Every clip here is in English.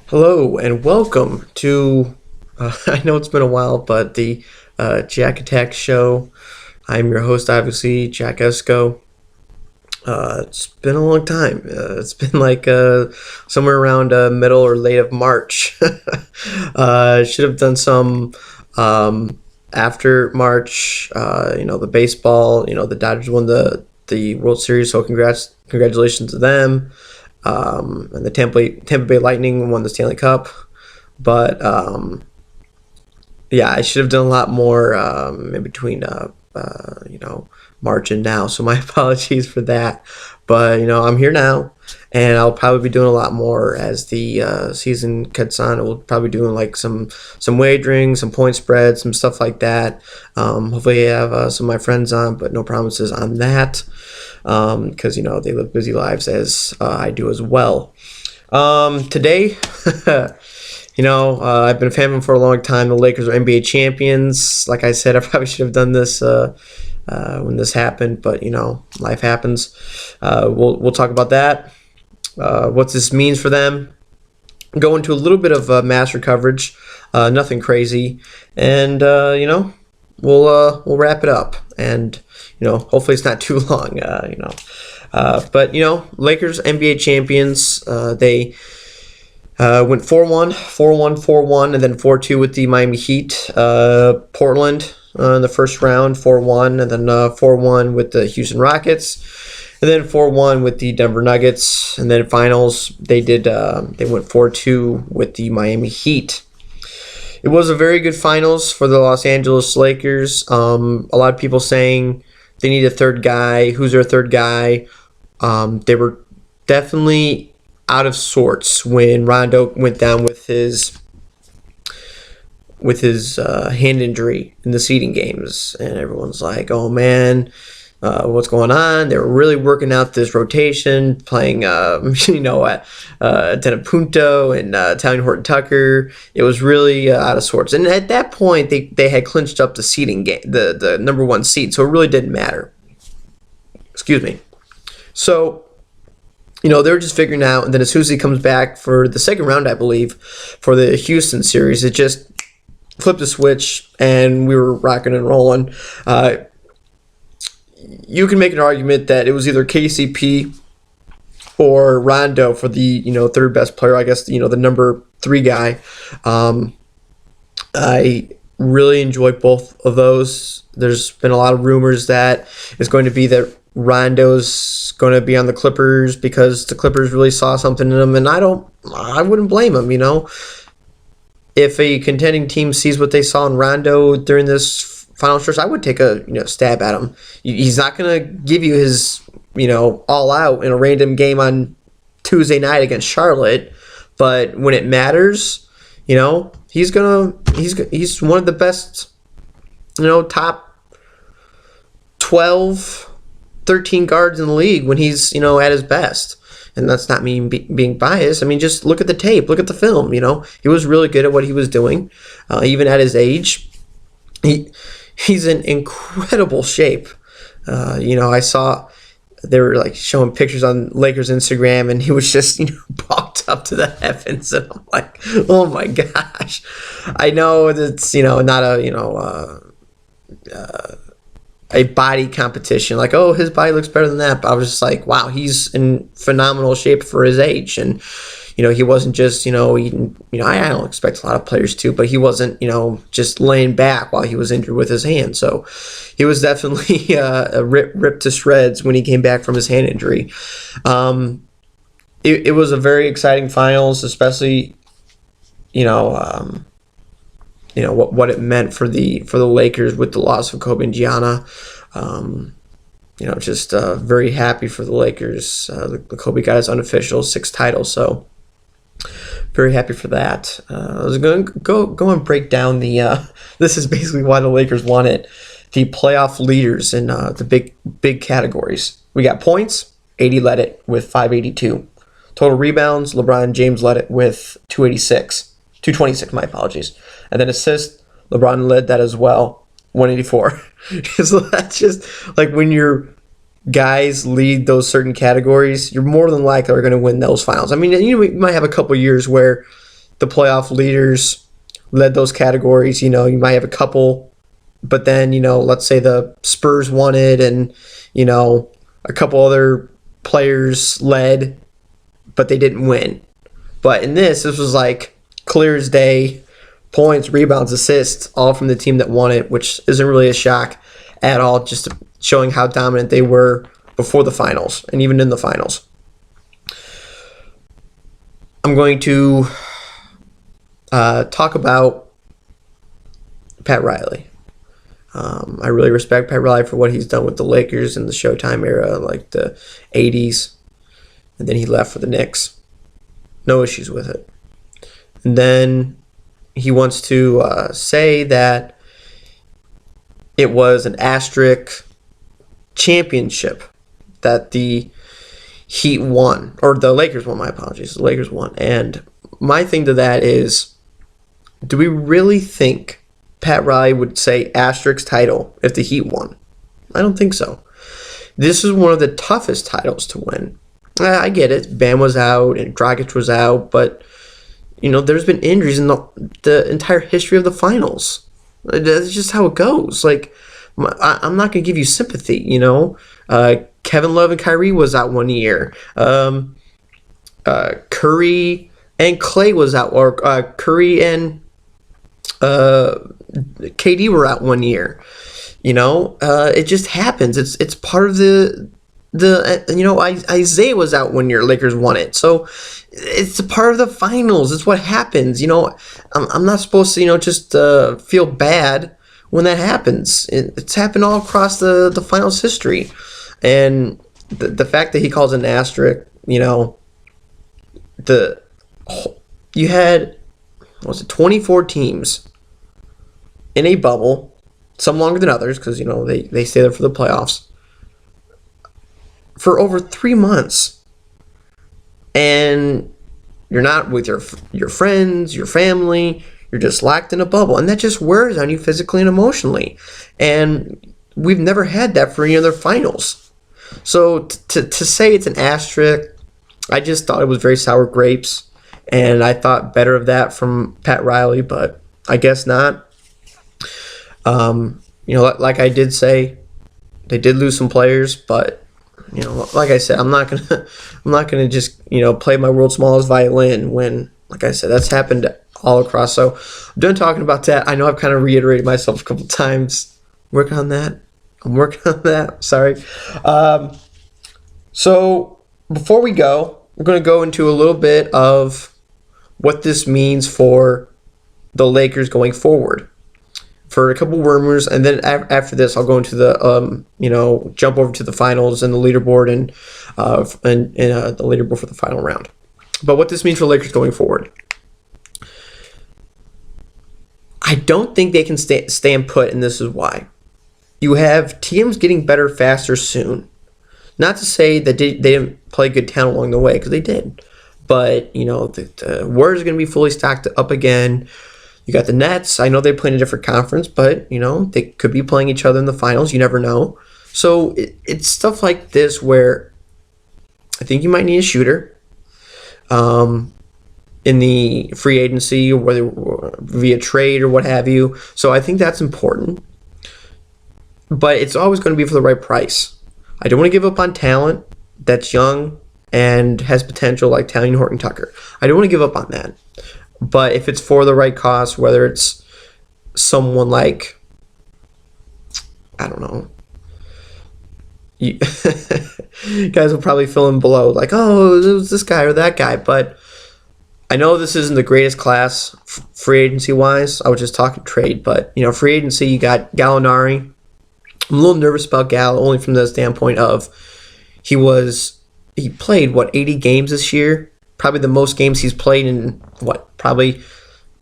Hello and welcome to, I know it's been a while, but the Jack Attack Show. I'm your host, obviously, Jack Esco. It's been a long time. It's been like somewhere around middle or late of March. Should have done some after March. The baseball. The Dodgers won the World Series, so congratulations to them. And the Tampa Bay Lightning won the Stanley Cup. But yeah, I should have done a lot more in between, March and now. So my apologies for that. But I'm here now, and I'll probably be doing a lot more as the season gets on. We'll probably doing like some wagering, some point spreads, some stuff like that. Hopefully, I have some of my friends on, but no promises on that because they live busy lives as I do as well. Today. I've been a fan of them for a long time. The Lakers are NBA champions. Like I said, I probably should have done this when this happened, but life happens. We'll talk about that. What this means for them. Go into a little bit of master coverage. Nothing crazy, and we'll wrap it up. And hopefully it's not too long. But Lakers NBA champions. They went 4-1, 4-1, 4-1, and then 4-2 with the Miami Heat. Portland in the first round, 4-1, and then 4-1 with the Houston Rockets, and then 4-1 with the Denver Nuggets. And then finals, they went 4-2 with the Miami Heat. It was a very good finals for the Los Angeles Lakers. A lot of people saying they need a third guy. Who's their third guy? They were definitely out of sorts when Rondo went down with his hand injury in the seeding games, and everyone's like, "Oh man, what's going on?" They were really working out this rotation, playing Tenapunto and Talen Horton-Tucker. It was really out of sorts, and at that point, they had clinched up the seeding game, the number one seed, so it really didn't matter. Excuse me. So. They were just figuring out, and then as soon as he comes back for the second round, I believe, for the Houston series, it just flipped a switch, and we were rocking and rolling. You can make an argument that it was either KCP or Rondo for the third best player. I guess the number 3 guy. I really enjoyed both of those. There's been a lot of rumors that it's going to be that Rondo's going to be on the Clippers because the Clippers really saw something in him, and I wouldn't blame him. If a contending team sees what they saw in Rondo during this final stretch, I would take a stab at him. He's not going to give you his all out in a random game on Tuesday night against Charlotte, but when it matters, he's one of the best, top 12. 13 guards in the league when he's at his best, and that's not me being biased. I mean, just look at the tape, look at the film. He was really good at what he was doing, even at his age. He's in incredible shape. I saw they were like showing pictures on Lakers Instagram, and he was just bulked up to the heavens, and I'm like, oh my gosh. I know it's not a body competition, like, oh, his body looks better than that, but I was just like, wow, he's in phenomenal shape for his age. And he wasn't just eating. I don't expect a lot of players to, but he wasn't just laying back while he was injured with his hand. So he was definitely ripped to shreds when he came back from his hand injury. It was a very exciting finals, especially what it meant for the Lakers with the loss of Kobe and Gianna. Just very happy for the Lakers. The Kobe got his unofficial 6th title, so very happy for that. I was going to go and break down the. This is basically why the Lakers won it. The playoff leaders in the big categories. We got points. 80 led it with 582. Total rebounds. LeBron James led it with 226. My apologies. And then assists, LeBron led that as well, 184. So that's just like when your guys lead those certain categories, you're more than likely are going to win those finals. I mean, you might have a couple years where the playoff leaders led those categories. You might have a couple, but then, let's say the Spurs won it and, a couple other players led, but they didn't win. But in this was like clear as day, points, rebounds, assists, all from the team that won it, which isn't really a shock at all, just showing how dominant they were before the finals and even in the finals. I'm going to talk about Pat Riley. I really respect Pat Riley for what he's done with the Lakers in the Showtime era, like the 80s. And then he left for the Knicks. No issues with it. And then he wants to say that it was an asterisk championship that the Heat won, or the Lakers won, my apologies. The Lakers won. And my thing to that is, do we really think Pat Riley would say asterisk title if the Heat won? I don't think so. This is one of the toughest titles to win. I get it. Bam was out and Dragic was out, but there's been injuries in the entire history of the finals. That's just how it goes. Like, I'm not going to give you sympathy, Kevin Love and Kyrie was out 1 year. Curry and Clay was out, or Curry and KD were out 1 year. It just happens. It's part of the Isaiah was out 1 year. Lakers won it, so it's a part of the finals. It's what happens. I'm not supposed to just feel bad when that happens. It's happened all across the finals history, and the fact that he calls it an asterisk, you had, what was it, 24 teams in a bubble, some longer than others because they stay there for the playoffs, for over 3 months, and you're not with your friends, your family. You're just locked in a bubble, and that just wears on you physically and emotionally. And we've never had that for any other finals. So to say it's an asterisk, I just thought it was very sour grapes, and I thought better of that from Pat Riley, but I guess not. Like I did say, they did lose some players, but like I said, I'm not gonna just play my world's smallest violin when, like I said, that's happened all across. So I'm done talking about that. I know I've kind of reiterated myself a couple times. I'm working on that. Sorry. So before we go, we're going to go into a little bit of what this means for the Lakers going forward, for a couple rumors, and then after this, I'll go into the jump over to the finals and the leaderboard and the leaderboard for the final round. But what this means for the Lakers going forward, I don't think they can stand put, and this is why. You have teams getting better faster soon. Not to say that they didn't play good talent along the way, because they did. But, the Warriors are going to be fully stacked up again. You got the Nets. I know they play in a different conference, but, they could be playing each other in the finals. You never know. So it's stuff like this where I think you might need a shooter in the free agency, or whether via trade or what have you. So I think that's important. But it's always going to be for the right price. I don't want to give up on talent that's young and has potential, like Talen Horton-Tucker. I don't want to give up on that. But if it's for the right cost, whether it's someone like, I don't know, you guys will probably fill in below, like, oh, it was this guy or that guy. But I know this isn't the greatest class free agency-wise. I was just talking trade. But, free agency, you got Gallinari. I'm a little nervous about Gal, only from the standpoint of he played, 80 games this year? Probably the most games he's played in, probably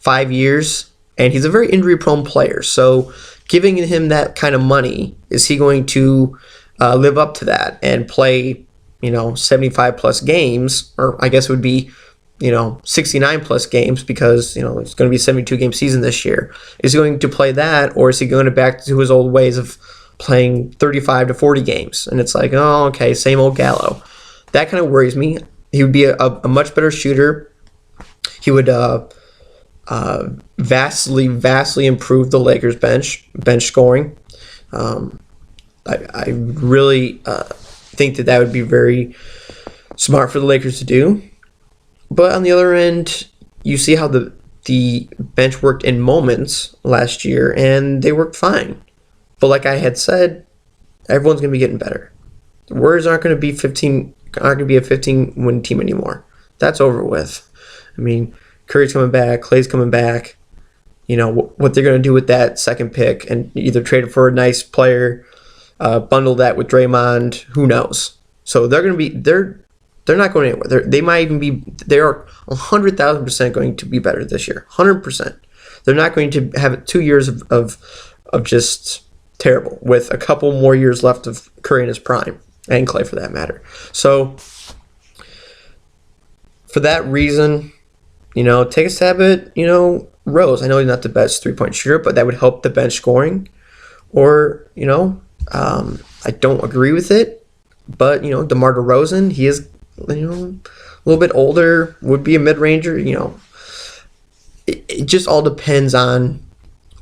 5 years? And he's a very injury-prone player. So giving him that kind of money, is he going to live up to that and play, 75-plus games? Or I guess it would be, 69-plus games, because, it's going to be a 72-game season this year. Is he going to play that, or is he going back to his old ways of playing 35 to 40 games? And it's like, oh, okay, same old Gallo. That kind of worries me. He would be a much better shooter. He would vastly improved the Lakers bench scoring. I really think that would be very smart for the Lakers to do. But on the other end, you see how the bench worked in moments last year, and they worked fine. But like I had said, everyone's going to be getting better. The Warriors aren't going to be a 15-win team anymore. That's over with. I mean, Curry's coming back, Clay's coming back. You know what they're going to do with that second pick, and either trade it for a nice player, bundle that with Draymond. Who knows? So they're not going anywhere. They are 100,000% going to be better this year. 100%. They're not going to have 2 years of just terrible with a couple more years left of Curry in his prime, and Clay for that matter. So for that reason, take a stab at, Rose. I know he's not the best three-point shooter, but that would help the bench scoring. Or, I don't agree with it, but, DeMar DeRozan, he is, a little bit older, would be a mid-ranger, It just all depends on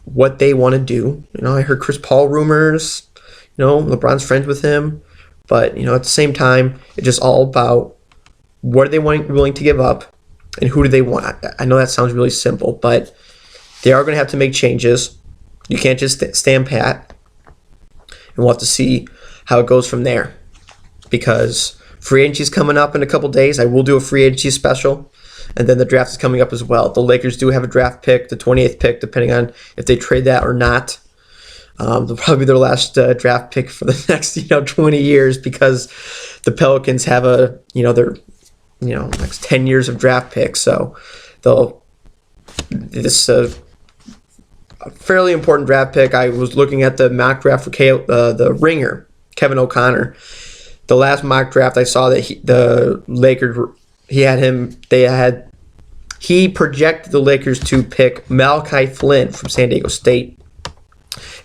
what they want to do. I heard Chris Paul rumors, LeBron's friends with him, but, at the same time, it's just all about what are they willing to give up and who do they want. I know that sounds really simple, but they are going to have to make changes. You can't just stand pat, and we'll have to see how it goes from there, because free agency is coming up in a couple days. I will do a free agency special, and then the draft is coming up as well. The Lakers do have a draft pick, the 28th pick, depending on if they trade that or not. They'll probably be their last draft pick for the next 20 years, because the Pelicans have their next 10 years of draft picks. So this a fairly important draft pick. I was looking at the mock draft for the Ringer, Kevin O'Connor. The last mock draft I saw that the Lakers, he projected the Lakers to pick Malachi Flynn from San Diego State,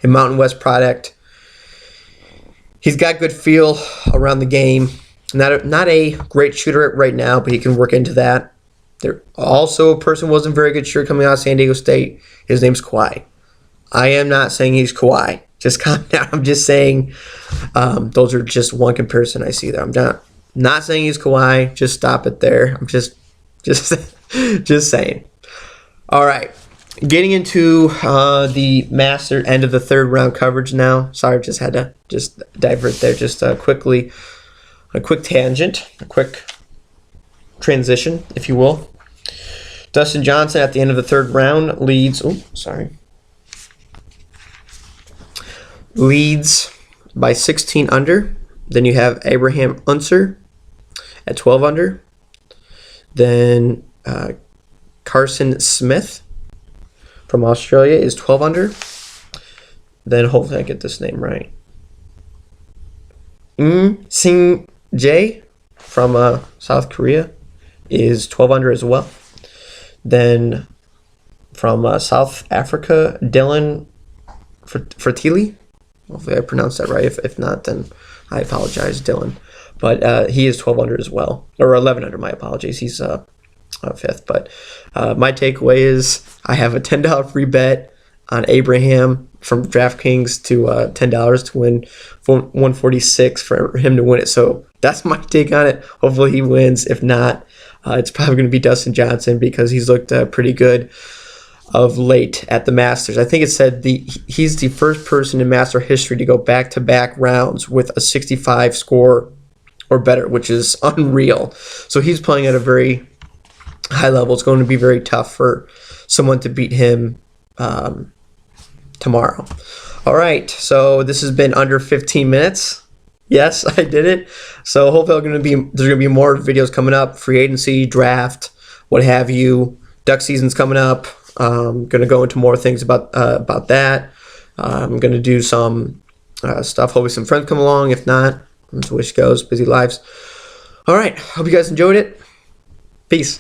a Mountain West product. He's got good feel around the game. Not a great shooter right now, but he can work into that. There also a person who wasn't very good shooter coming out of San Diego State. His name's Kawhi. I am not saying he's Kawhi. Just calm down. I'm just saying those are just one comparison I see there. I'm not saying he's Kawhi. Just stop it there. I'm just saying. All right. Getting into the Master end of the third round coverage now. Sorry, just had to divert there just quickly. A quick tangent, a quick transition, if you will. Dustin Johnson at the end of the third round leads by 16 under. Then you have Abraham Unser at 12 under. Then Carson Smith from Australia is 12 under. Then hopefully I get this name right. Sing Jae from South Korea is 12 under as well. Then from South Africa, Dylan Fertili. Hopefully I pronounced that right. If not, then I apologize, Dylan. But he is 12 under as well. Or 11 under, my apologies. He's fifth. But my takeaway is I have a $10 free bet on Abraham from DraftKings to $10 to win 146 for him to win it. So that's my take on it. Hopefully he wins. If not, it's probably going to be Dustin Johnson, because he's looked pretty good of late at the Masters. I think it said he's the first person in Master history to go back-to-back rounds with a 65 score or better, which is unreal. So he's playing at a very high level. It's going to be very tough for someone to beat him tomorrow. All right, so this has been under 15 minutes. Yes, I did it. So hopefully there's going to be more videos coming up, free agency, draft, what have you. Duck season's coming up. I'm going to go into more things about that. I'm going to do some stuff. Hopefully some friends come along. If not, that's the way it goes. Busy lives. All right, hope you guys enjoyed it. Peace.